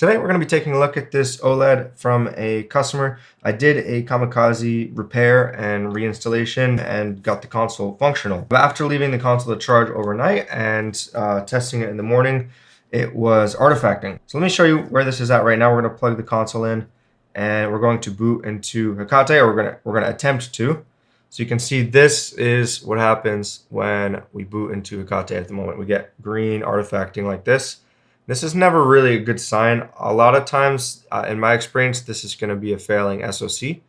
Today we're going to be taking a look at this OLED from a customer. I did a kamikaze repair and reinstallation and got the console functional. But after leaving the console to charge overnight and testing it in the morning, it was artifacting. So let me show you where this is at right now. We're going to plug the console in and we're going to boot into Hecate, or we're going to attempt to. So you can see this is what happens when we boot into Hecate at the moment. We get green artifacting like this. This is never really a good sign. A lot of times, in my experience, this is going to be a failing SoC.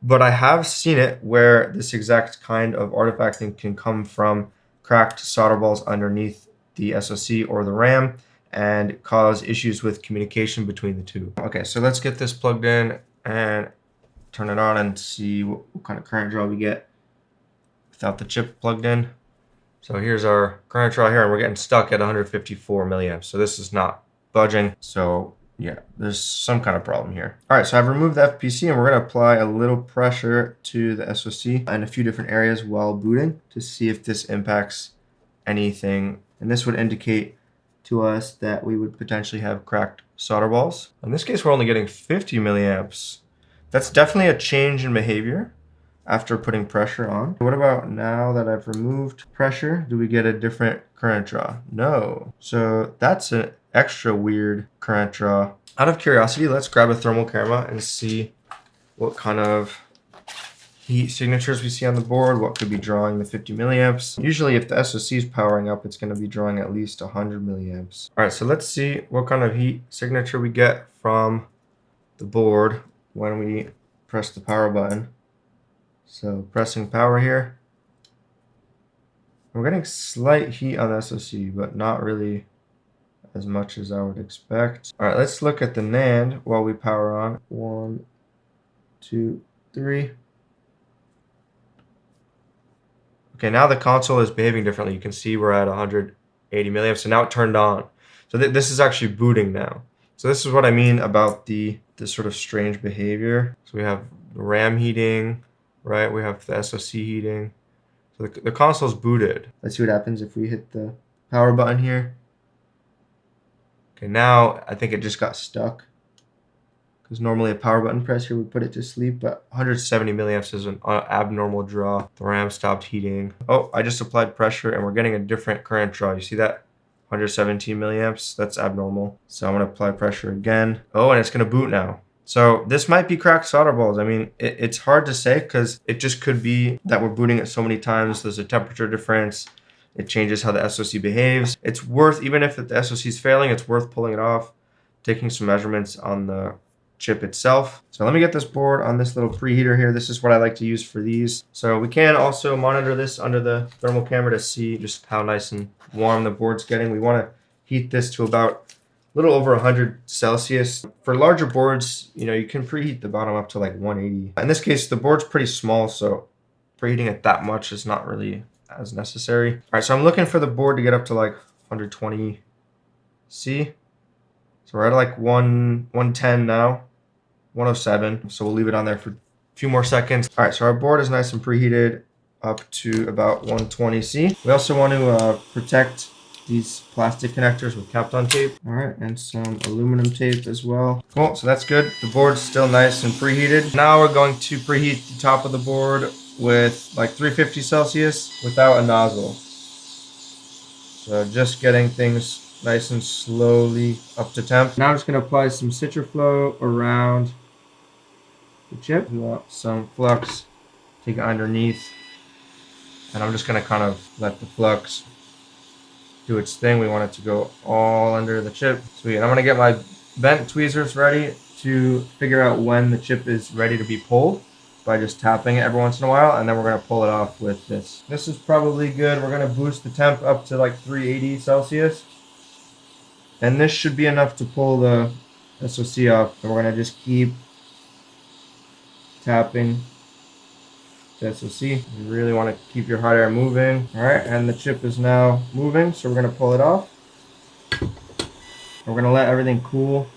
But I have seen it where this exact kind of artifacting can come from cracked solder balls underneath the SoC or the RAM and cause issues with communication between the two. Okay, so let's get this plugged in and turn it on and see what kind of current draw we get without the chip plugged in. So here's our current draw here, and we're getting stuck at 154 milliamps. So this is not budging. So yeah, there's some kind of problem here. All right, so I've removed the FPC, and we're going to apply a little pressure to the SoC in a few different areas while booting to see if this impacts anything. And this would indicate to us that we would potentially have cracked solder balls. In this case, we're only getting 50 milliamps. That's definitely a change in behavior after putting pressure on. What about now that I've removed pressure? Do we get a different current draw? No. So that's an extra weird current draw. Out of curiosity, let's grab a thermal camera and see what kind of heat signatures we see on the board, what could be drawing the 50 milliamps. Usually if the SoC is powering up, it's going to be drawing at least 100 milliamps. All right, so let's see what kind of heat signature we get from the board when we press the power button. So pressing power here. We're getting slight heat on the SoC, but not really as much as I would expect. All right, let's look at the NAND while we power on. 1, 2, 3. Okay, now the console is behaving differently. You can see we're at 180 milliamps, so now it turned on. So this is actually booting now. So this is what I mean about this sort of strange behavior. So we have the RAM heating, right? We have the SoC heating. So the console's booted. Let's see what happens if we hit the power button here. Okay, now I think it just got stuck. Because normally a power button press here would put it to sleep, but 170 milliamps is an abnormal draw. The RAM stopped heating. Oh, I just applied pressure and we're getting a different current draw. You see that? 117 milliamps. That's abnormal. So I'm going to apply pressure again. Oh, and it's going to boot now. So this might be cracked solder balls. I mean, it's hard to say because it just could be that we're booting it so many times. There's a temperature difference. It changes how the SoC behaves. It's worth, even if the SoC is failing, it's worth pulling it off, taking some measurements on the chip itself. So let me get this board on this little preheater here. This is what I like to use for these. So we can also monitor this under the thermal camera to see just how nice and warm the board's getting. We want to heat this to about a little over 100 Celsius. For larger boards, you can preheat the bottom up to like 180. In this case, the board's pretty small, so preheating it that much is not really as necessary. All right, so I'm looking for the board to get up to like 120 C. So we're at like 110 now, 107. So we'll leave it on there for a few more seconds. All right, so our board is nice and preheated up to about 120 C. We also want to protect these plastic connectors with Kapton tape. All right, and some aluminum tape as well. Cool, so that's good. The board's still nice and preheated. Now we're going to preheat the top of the board with like 350 Celsius without a nozzle. So just getting things nice and slowly up to temp. Now I'm just going to apply some Citraflow around the chip. We want some flux, take it underneath, and I'm just going to kind of let the flux do its thing. We want it to go all under the chip. Sweet. And I'm going to get my bent tweezers ready to figure out when the chip is ready to be pulled by just tapping it every once in a while, and then we're going to pull it off with this. This is probably good. We're going to boost the temp up to like 380 Celsius. And this should be enough to pull the SoC off. And we're going to just keep tapping the SoC. You really want to keep your hot air moving. All right, and the chip is now moving, so we're going to pull it off. We're going to let everything cool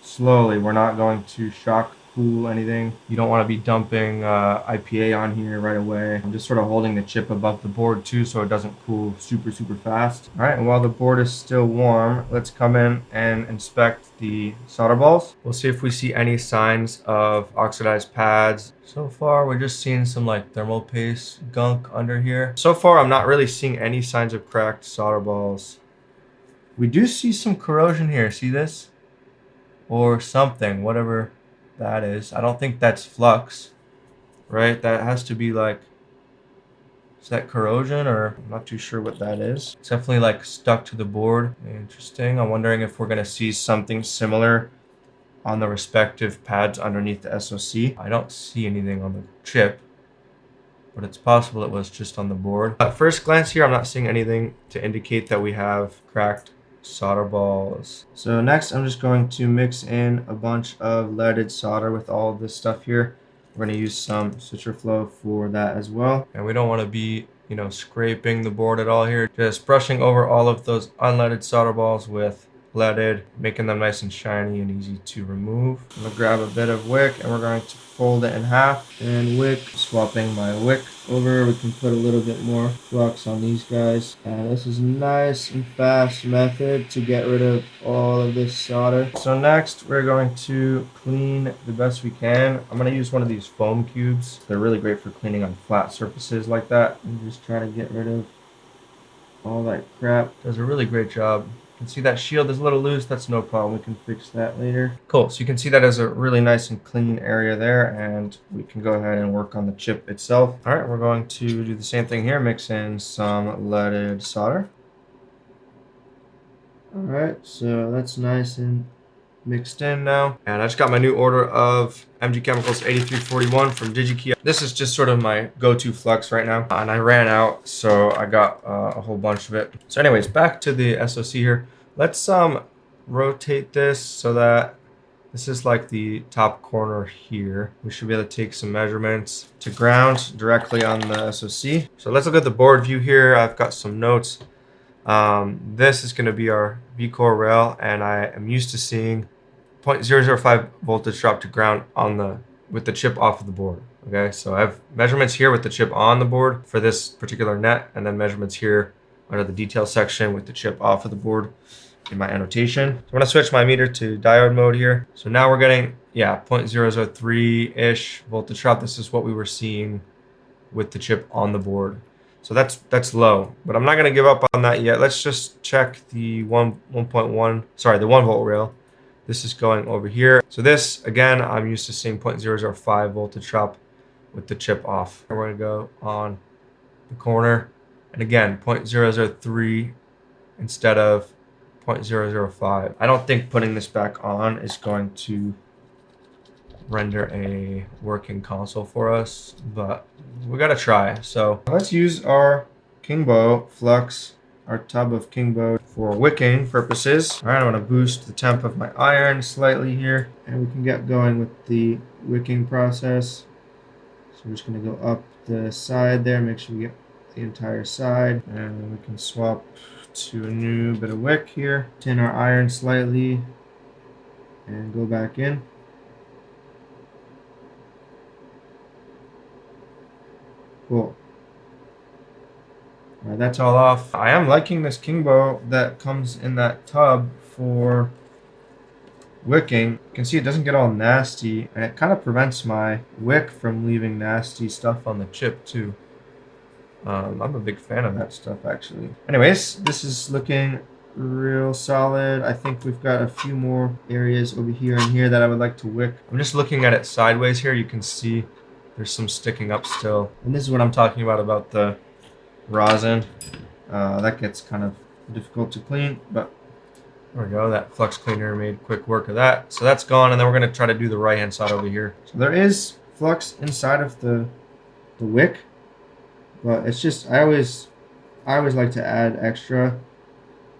slowly. We're not going to shock cool anything. You don't want to be dumping IPA on here right away. I'm just sort of holding the chip above the board too so it doesn't cool super fast. All right, and while the board is still warm, let's come in and inspect the solder balls. We'll see if we see any signs of oxidized pads. So far, we're just seeing some like thermal paste gunk under here. So far, I'm not really seeing any signs of cracked solder balls. We do see some corrosion here. See this? Or something, whatever that is. I don't think that's flux, right? That has to be like, is that corrosion, or I'm not too sure what that is. It's definitely like stuck to the board. Interesting. I'm wondering if we're gonna see something similar on the respective pads underneath the SoC. I don't see anything on the chip, but it's possible it was just on the board. At first glance here, I'm not seeing anything to indicate that we have cracked solder balls. So next, I'm just going to mix in a bunch of leaded solder with all of this stuff here. We're going to use some SwitcherFlow for that as well. And we don't want to be, scraping the board at all here. Just brushing over all of those unleaded solder balls with leaded, making them nice and shiny and easy to remove. I'm going to grab a bit of wick and we're going to fold it in half. And wick, swapping my wick over, we can put a little bit more flux on these guys. And this is a nice and fast method to get rid of all of this solder. So next, we're going to clean the best we can. I'm going to use one of these foam cubes. They're really great for cleaning on flat surfaces like that. And just try to get rid of all that crap. Does a really great job. You can see that shield is a little loose. That's no problem. We can fix that later. Cool. So you can see that as a really nice and clean area there, and we can go ahead and work on the chip itself. All right, we're going to do the same thing here. Mix in some leaded solder. All right, so that's nice and mixed in now. And I just got my new order of MG Chemicals 8341 from DigiKey. This is just sort of my go-to flux right now. And I ran out, so I got a whole bunch of it. So anyways, back to the SoC here. Let's rotate this so that this is like the top corner here. We should be able to take some measurements to ground directly on the SoC. So let's look at the board view here. I've got some notes. This is going to be our V-core rail, and I am used to seeing 0.005 voltage drop to ground on with the chip off of the board. Okay, so I have measurements here with the chip on the board for this particular net, and then measurements here under the detail section with the chip off of the board in my annotation. So I'm going to switch my meter to diode mode here. So now we're getting, 0.003-ish voltage drop. This is what we were seeing with the chip on the board. So that's low, but I'm not going to give up on that yet. Let's just check the the 1 volt rail. This is going over here. So this, again, I'm used to seeing 0.005 voltage drop with the chip off. We're going to go on the corner. And again, 0.003 instead of 0.005. I don't think putting this back on is going to render a working console for us, but we got to try. So let's use our Kingbo flux, our tub of Kingbo, for wicking purposes. All right, I'm going to boost the temp of my iron slightly here, and we can get going with the wicking process. So we're just going to go up the side there, make sure we get the entire side, and then we can swap to a new bit of wick here, tin our iron slightly, and go back in. Cool. All right, that's all off. I am liking this Kingbo that comes in that tub for wicking. You can see it doesn't get all nasty, and it kind of prevents my wick from leaving nasty stuff on the chip too. I'm a big fan of that stuff, actually. Anyways, this is looking real solid. I think we've got a few more areas over here and here that I would like to wick. I'm just looking at it sideways here. You can see there's some sticking up still. And this is what I'm talking about the rosin. That gets kind of difficult to clean, but there we go. That flux cleaner made quick work of that. So that's gone, and then we're going to try to do the right-hand side over here. So there is flux inside of the wick, but it's just, I always like to add extra,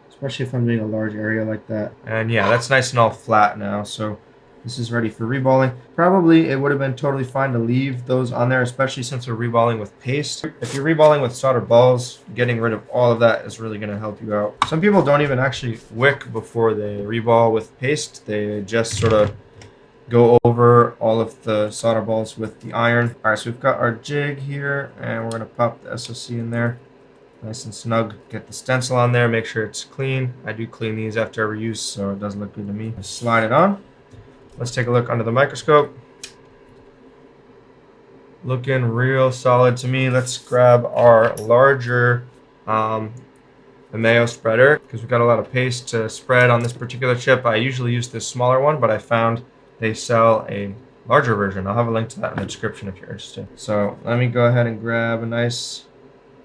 especially if I'm doing a large area like that. And yeah, that's nice and all flat now, so this is ready for reballing. Probably it would have been totally fine to leave those on there, especially since we're reballing with paste. If you're reballing with solder balls, getting rid of all of that is really going to help you out. Some people don't even actually wick before they reball with paste. They just sort of go over all of the solder balls with the iron. All right, so we've got our jig here, and we're gonna pop the SoC in there. Nice and snug. Get the stencil on there, make sure it's clean. I do clean these after every use, so it doesn't look good to me. Slide it on. Let's take a look under the microscope. Looking real solid to me. Let's grab our larger Mayo spreader because we've got a lot of paste to spread on this particular chip. I usually use this smaller one, but I found they sell a larger version. I'll have a link to that in the description if you're interested. So let me go ahead and grab a nice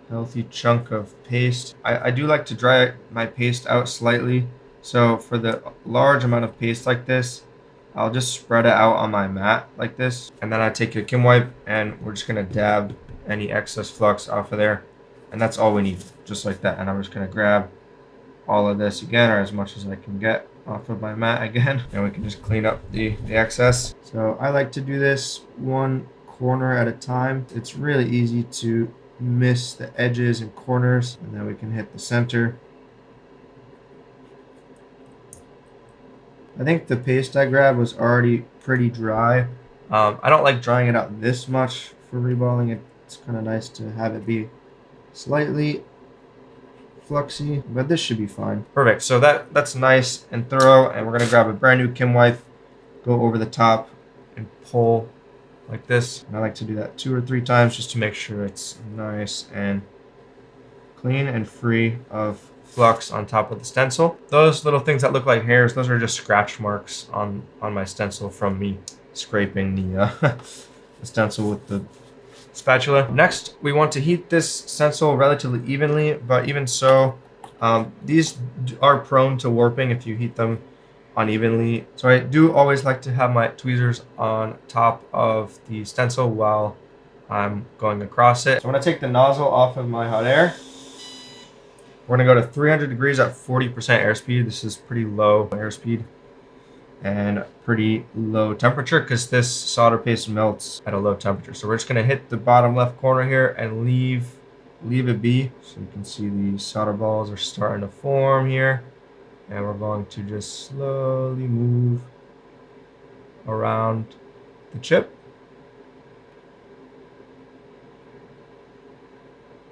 healthy chunk of paste. I do like to dry my paste out slightly. So for the large amount of paste like this, I'll just spread it out on my mat like this. And then I take a Kim wipe and we're just gonna dab any excess flux off of there. And that's all we need, just like that. And I'm just gonna grab all of this again, or as much as I can get off of my mat again. And we can just clean up the excess. So I like to do this one corner at a time. It's really easy to miss the edges and corners, and then we can hit the center. I think the paste I grabbed was already pretty dry. I don't like drying it out this much for reballing. It's kind of nice to have it be slightly fluxy, but this should be fine. Perfect. So that's nice and thorough, and we're gonna grab a brand new Kim wipe, go over the top, and pull like this. And I like to do that 2 or 3 times just to make sure it's nice and clean and free of flux on top of the stencil. Those little things that look like hairs, those are just scratch marks on my stencil from me scraping the, the stencil with the spatula. Next, we want to heat this stencil relatively evenly, but even so, these are prone to warping if you heat them unevenly. So I do always like to have my tweezers on top of the stencil while I'm going across it. So I'm gonna take the nozzle off of my hot air. We're gonna go to 300 degrees at 40% airspeed. This is pretty low airspeed and pretty low temperature because this solder paste melts at a low temperature. So we're just gonna hit the bottom left corner here and leave it be. So you can see the solder balls are starting to form here. And we're going to just slowly move around the chip.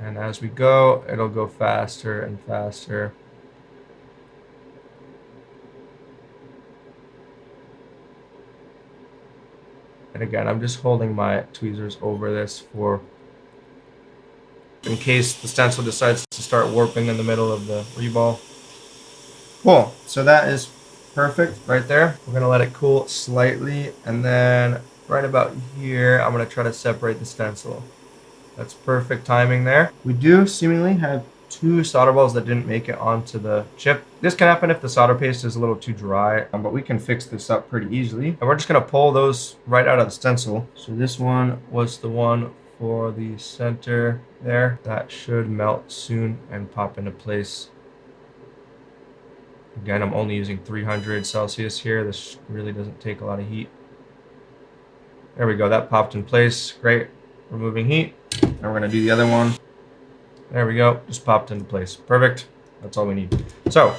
And as we go, it'll go faster and faster. And again, I'm just holding my tweezers over this for in case the stencil decides to start warping in the middle of the reball. Cool, so that is perfect right there. We're gonna let it cool slightly, and then right about here, I'm gonna try to separate the stencil. That's perfect timing there. We do seemingly have 2 solder balls that didn't make it onto the chip. This can happen if the solder paste is a little too dry, but we can fix this up pretty easily. And we're just gonna pull those right out of the stencil. So this one was the one for the center there. That should melt soon and pop into place. Again, I'm only using 300 Celsius here. This really doesn't take a lot of heat. There we go, that popped in place. Great, removing heat. And we're gonna do the other one. There we go, just popped into place. Perfect, that's all we need. So,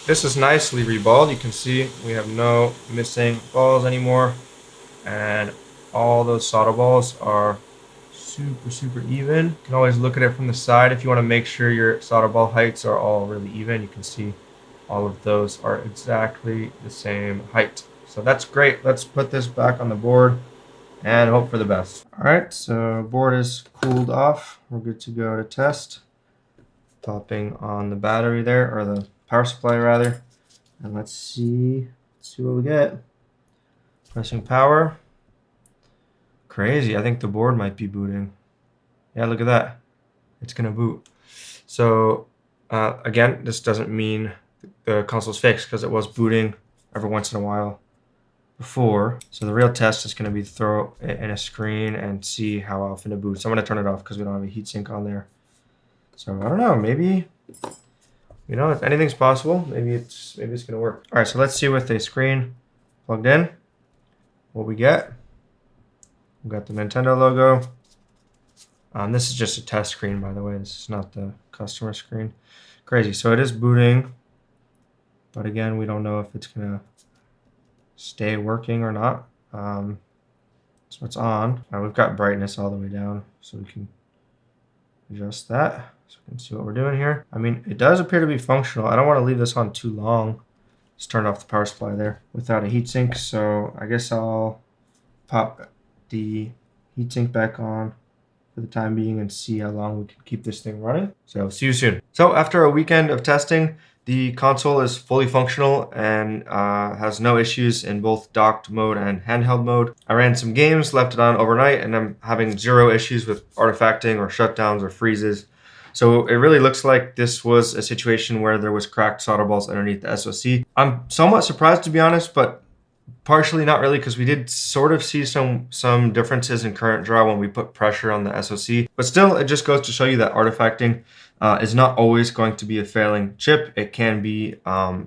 this is nicely reballed. You can see we have no missing balls anymore. And all those solder balls are super even. You can always look at it from the side if you wanna make sure your solder ball heights are all really even. You can see all of those are exactly the same height. So that's great. Let's put this back on the board and hope for the best. All right, so board is cooled off. We're good to go to test. Popping on the battery there, or the power supply rather. And let's see what we get. Pressing power. Crazy, I think the board might be booting. Yeah, look at that. It's gonna boot. So again, this doesn't mean the console's fixed because it was booting every once in a while before. So the real test is going to be throw it in a screen and see how often it boots. I'm going to turn it off because we don't have a heatsink on there. So I don't know, maybe, you know, if anything's possible, maybe it's going to work. All right, so let's see with the screen plugged in what we get. We've got the Nintendo logo. This is just a test screen, by the way. This is not the customer screen. Crazy. So it is booting. But again, we don't know if it's going to stay working or not. So it's on. Now we've got brightness all the way down, so we can adjust that so we can see what we're doing here. I mean, it does appear to be functional. I don't want to leave this on too long. Just turned off the power supply there without a heatsink, so I guess I'll pop the heatsink back on for the time being and see how long we can keep this thing running. So see you soon. So after a weekend of testing, the console is fully functional and has no issues in both docked mode and handheld mode. I ran some games, left it on overnight, and I'm having zero issues with artifacting or shutdowns or freezes. So it really looks like this was a situation where there was cracked solder balls underneath the SoC. I'm somewhat surprised, to be honest, but partially not really, because we did sort of see some differences in current draw when we put pressure on the SoC. But still, it just goes to show you that artifacting is not always going to be a failing chip. It can be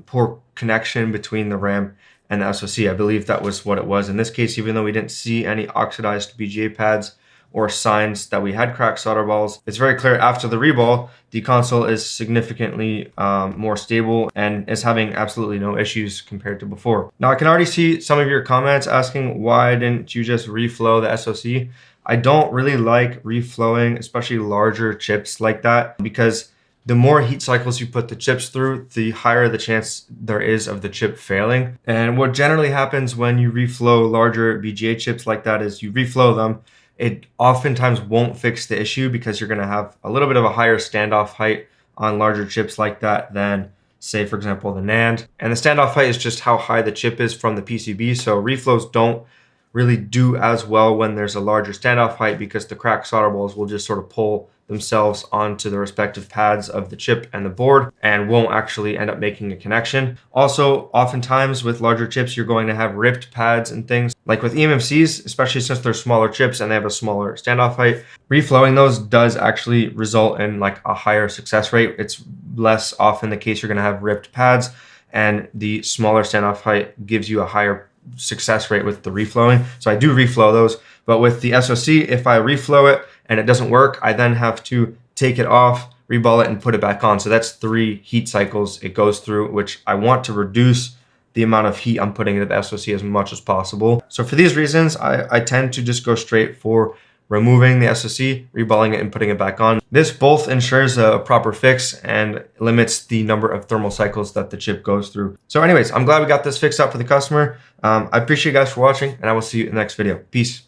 poor connection between the RAM and the SoC. I believe that was what it was in this case, even though we didn't see any oxidized BGA pads or signs that we had cracked solder balls. It's very clear after the reball, the console is significantly more stable and is having absolutely no issues compared to before. Now I can already see some of your comments asking, why didn't you just reflow the SoC? I don't really like reflowing, especially larger chips like that, because the more heat cycles you put the chips through, the higher the chance there is of the chip failing. And what generally happens when you reflow larger BGA chips like that is you reflow them. It oftentimes won't fix the issue because you're going to have a little bit of a higher standoff height on larger chips like that than, say, for example, the NAND. And the standoff height is just how high the chip is from the PCB. So reflows don't really do as well when there's a larger standoff height because the cracked solder balls will just sort of pull themselves onto the respective pads of the chip and the board and won't actually end up making a connection. Also, oftentimes with larger chips, you're going to have ripped pads and things. Like with eMMCs, especially since they're smaller chips and they have a smaller standoff height, reflowing those does actually result in like a higher success rate. It's less often the case you're going to have ripped pads, and the smaller standoff height gives you a higher success rate with the reflowing. So I do reflow those, but with the SoC, if I reflow it and it doesn't work, I then have to take it off, reball it, and put it back on. So that's 3 heat cycles it goes through, which I want to reduce the amount of heat I'm putting into the SoC as much as possible. So for these reasons, I tend to just go straight for removing the SoC, reballing it, and putting it back on. This both ensures a proper fix and limits the number of thermal cycles that the chip goes through. So anyways, I'm glad we got this fixed up for the customer. I appreciate you guys for watching, and I will see you in the next video. Peace.